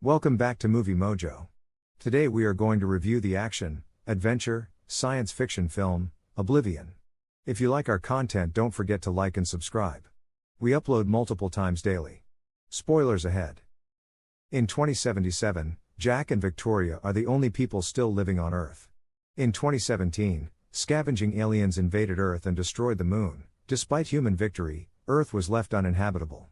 Welcome back to Movie Mojo. Today we are going to review the action, adventure, science fiction film, Oblivion. If you like our content, don't forget to like and subscribe. We upload multiple times daily. Spoilers ahead. In 2077, Jack and Victoria are the only people still living on Earth. In 2017, scavenging aliens invaded Earth and destroyed the Moon. Despite human victory, Earth was left uninhabitable.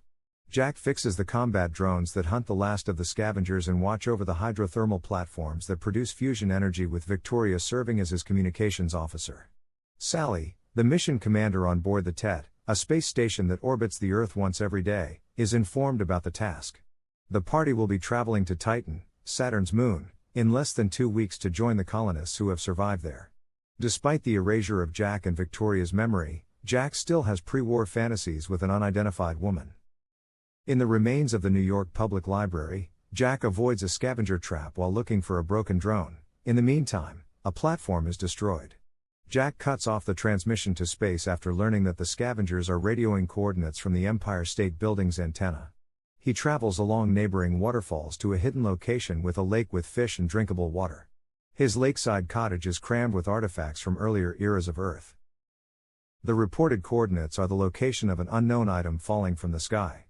Jack fixes the combat drones that hunt the last of the scavengers and watch over the hydrothermal platforms that produce fusion energy, with Victoria serving as his communications officer. Sally, the mission commander on board the TET, a space station that orbits the Earth once every day, is informed about the task. The party will be traveling to Titan, Saturn's moon, in less than 2 weeks to join the colonists who have survived there. Despite the erasure of Jack and Victoria's memory, Jack still has pre-war fantasies with an unidentified woman. In the remains of the New York Public Library, Jack avoids a scavenger trap while looking for a broken drone. In the meantime, a platform is destroyed. Jack cuts off the transmission to space after learning that the scavengers are radioing coordinates from the Empire State Building's antenna. He travels along neighboring waterfalls to a hidden location with a lake with fish and drinkable water. His lakeside cottage is crammed with artifacts from earlier eras of Earth. The reported coordinates are the location of an unknown item falling from the sky.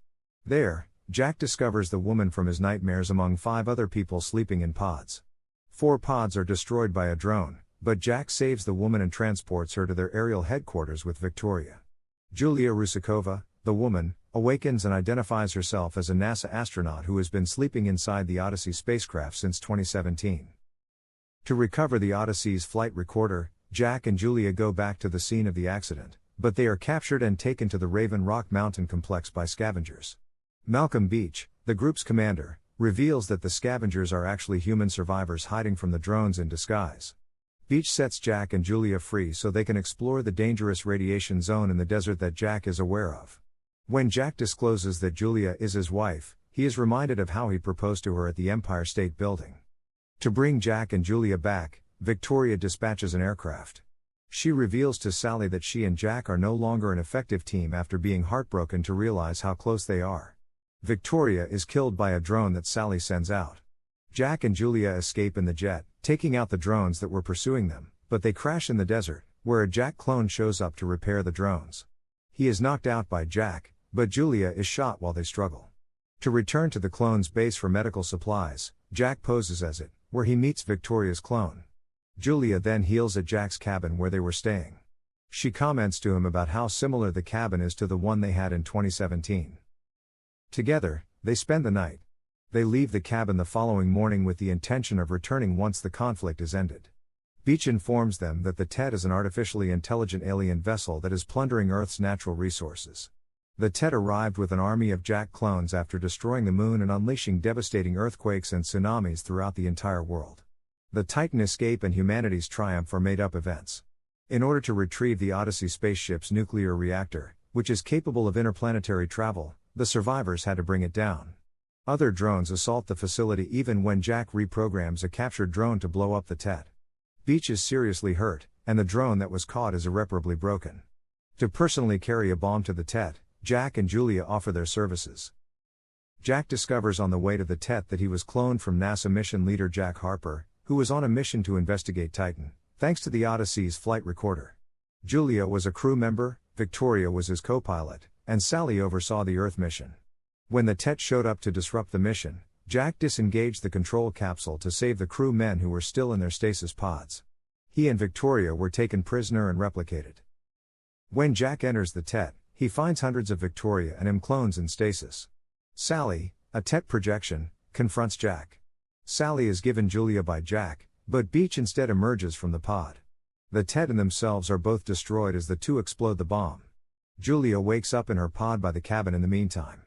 There, Jack discovers the woman from his nightmares among 5 other people sleeping in pods. 4 pods are destroyed by a drone, but Jack saves the woman and transports her to their aerial headquarters with Victoria. Julia Rusakova, the woman, awakens and identifies herself as a NASA astronaut who has been sleeping inside the Odyssey spacecraft since 2017. To recover the Odyssey's flight recorder, Jack and Julia go back to the scene of the accident, but they are captured and taken to the Raven Rock Mountain complex by scavengers. Malcolm Beach, the group's commander, reveals that the scavengers are actually human survivors hiding from the drones in disguise. Beach sets Jack and Julia free so they can explore the dangerous radiation zone in the desert that Jack is aware of. When Jack discloses that Julia is his wife, he is reminded of how he proposed to her at the Empire State Building. To bring Jack and Julia back, Victoria dispatches an aircraft. She reveals to Sally that she and Jack are no longer an effective team after being heartbroken to realize how close they are. Victoria is killed by a drone that Sally sends out. Jack and Julia escape in the jet, taking out the drones that were pursuing them, but they crash in the desert, where a Jack clone shows up to repair the drones. He is knocked out by Jack, but Julia is shot while they struggle. To return to the clone's base for medical supplies, Jack poses as it, where he meets Victoria's clone. Julia then heals at Jack's cabin where they were staying. She comments to him about how similar the cabin is to the one they had in 2017. Together, they spend the night. They leave the cabin the following morning with the intention of returning once the conflict is ended. Beach informs them that the TET is an artificially intelligent alien vessel that is plundering Earth's natural resources. The TET arrived with an army of Jack clones after destroying the moon and unleashing devastating earthquakes and tsunamis throughout the entire world. The Titan escape and humanity's triumph are made-up events. In order to retrieve the Odyssey spaceship's nuclear reactor, which is capable of interplanetary travel, the survivors had to bring it down. Other drones assault the facility even when Jack reprograms a captured drone to blow up the TET. Beach is seriously hurt, and the drone that was caught is irreparably broken. To personally carry a bomb to the TET, Jack and Julia offer their services. Jack discovers on the way to the TET that he was cloned from NASA mission leader Jack Harper, who was on a mission to investigate Titan, thanks to the Odyssey's flight recorder. Julia was a crew member, Victoria was his co-pilot, and Sally oversaw the Earth mission. When the TET showed up to disrupt the mission, Jack disengaged the control capsule to save the crew men who were still in their stasis pods. He and Victoria were taken prisoner and replicated. When Jack enters the TET, he finds hundreds of Victoria and him clones in stasis. Sally, a TET projection, confronts Jack. Sally is given Julia by Jack, but Beach instead emerges from the pod. The TET and themselves are both destroyed as the two explode the bomb. Julia wakes up in her pod by the cabin in the meantime.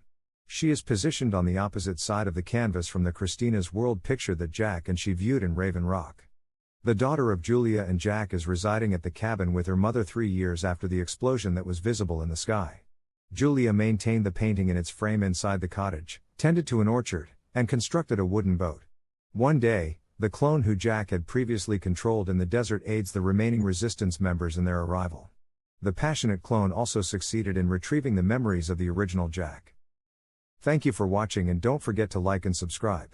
She is positioned on the opposite side of the canvas from the Christina's world picture that Jack and she viewed in Raven Rock. The daughter of Julia and Jack is residing at the cabin with her mother 3 years after the explosion that was visible in the sky. Julia maintained the painting in its frame inside the cottage, tended to an orchard, and constructed a wooden boat. One day, the clone who Jack had previously controlled in the desert aids the remaining resistance members in their arrival. The passionate clone also succeeded in retrieving the memories of the original Jack. Thank you for watching and don't forget to like and subscribe.